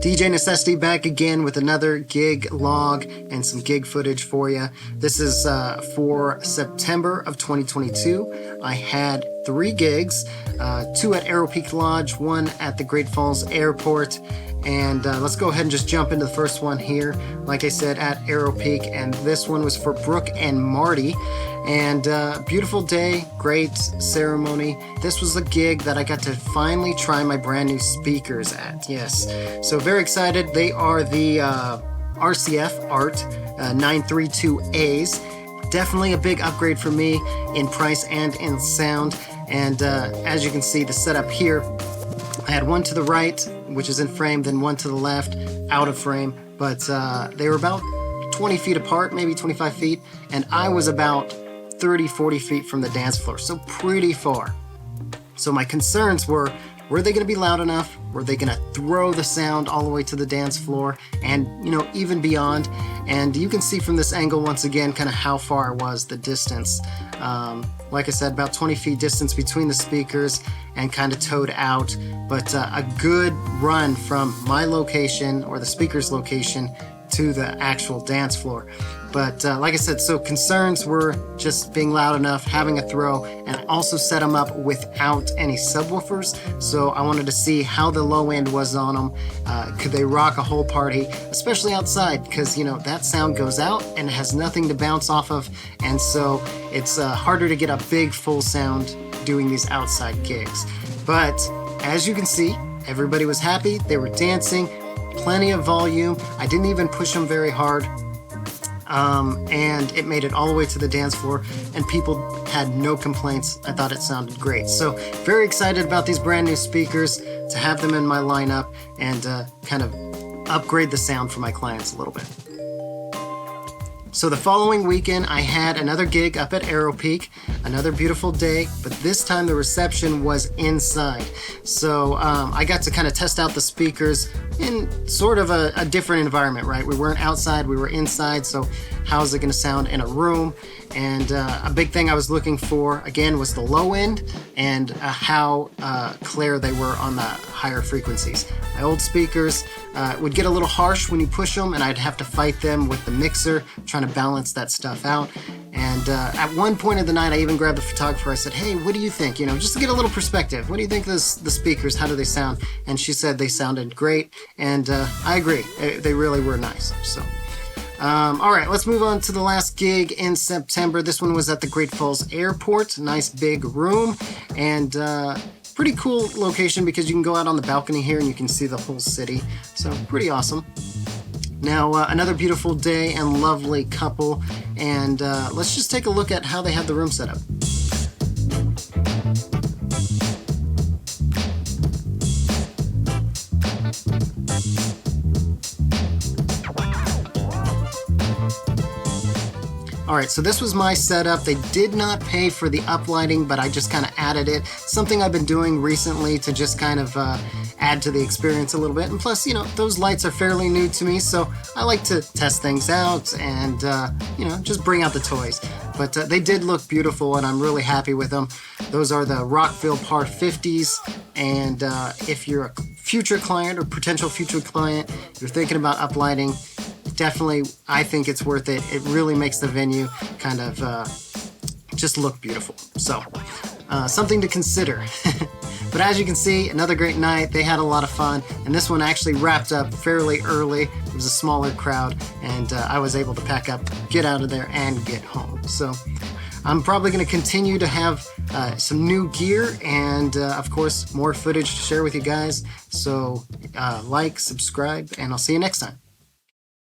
DJ Necessity back again with another gig log and some gig footage for you. This is for September of 2022. I had 3 gigs, 2 at Arrow Peak Lodge, 1 at the Great Falls Airport. And let's go ahead and just jump into the first one here. Like I said, at Arrow Peak, and this one was for Brooke and Marty. And beautiful day, great ceremony. This was a gig that I got to finally try my brand new speakers at. Yes, so very excited. They are the RCF Art 932As. Definitely a big upgrade for me in price and in sound. And as you can see, the setup here, I had one to the right, which is in frame, then one to the left, out of frame. But they were about 20 feet apart, maybe 25 feet. And I was about 30, 40 feet from the dance floor, so pretty far. So my concerns were they going to be loud enough? Were they going to throw the sound all the way to the dance floor and, even beyond? And you can see from this angle, once again, kind of how far it was, the distance. Like I said, about 20 feet distance between the speakers and kind of towed out, but a good run from my location or the speaker's location to the actual dance floor. But like I said, so concerns were just being loud enough, having a throw, and I also set them up without any subwoofers. So I wanted to see how the low end was on them. Could they rock a whole party, especially outside? Because, that sound goes out and has nothing to bounce off of. And so it's harder to get a big full sound doing these outside gigs. But as you can see, everybody was happy. They were dancing, plenty of volume. I didn't even push them very hard. And it made it all the way to the dance floor, and people had no complaints. I thought it sounded great. So very excited about these brand new speakers, to have them in my lineup and kind of upgrade the sound for my clients a little bit. So the following weekend, I had another gig up at Arrow Peak, another beautiful day, but this time the reception was inside. So I got to kind of test out the speakers in sort of a different environment, right? We weren't outside, we were inside, so how's it going to sound in a room? And a big thing I was looking for, again, was the low end and how clear they were on the higher frequencies. My old speakers would get a little harsh when you push them, and I'd have to fight them with the mixer, trying to balance that stuff out. And at one point of the night, I even grabbed the photographer. I said, hey, what do you think? Just to get a little perspective. What do you think of the speakers? How do they sound? And she said they sounded great. And I agree. They really were nice. So, all right, let's move on to the last gig in September. This one was at the Great Falls Airport. Nice big room. And pretty cool location because you can go out on the balcony here and you can see the whole city. So pretty awesome. Now, another beautiful day and lovely couple, and let's just take a look at how they had the room set up. Alright, so this was my setup. They did not pay for the uplighting, but I just kind of added it. Something I've been doing recently to just kind of add to the experience a little bit. And plus, those lights are fairly new to me, so I like to test things out and, just bring out the toys. But they did look beautiful, and I'm really happy with them. Those are the Rockville Par 50s, and if you're a future client or potential future client, you're thinking about uplighting, definitely, I think it's worth it. It really makes the venue kind of just look beautiful. So, something to consider. But as you can see, another great night. They had a lot of fun, and this one actually wrapped up fairly early. It was a smaller crowd, and I was able to pack up, get out of there, and get home. So I'm probably going to continue to have some new gear and, of course, more footage to share with you guys. So like, subscribe, and I'll see you next time.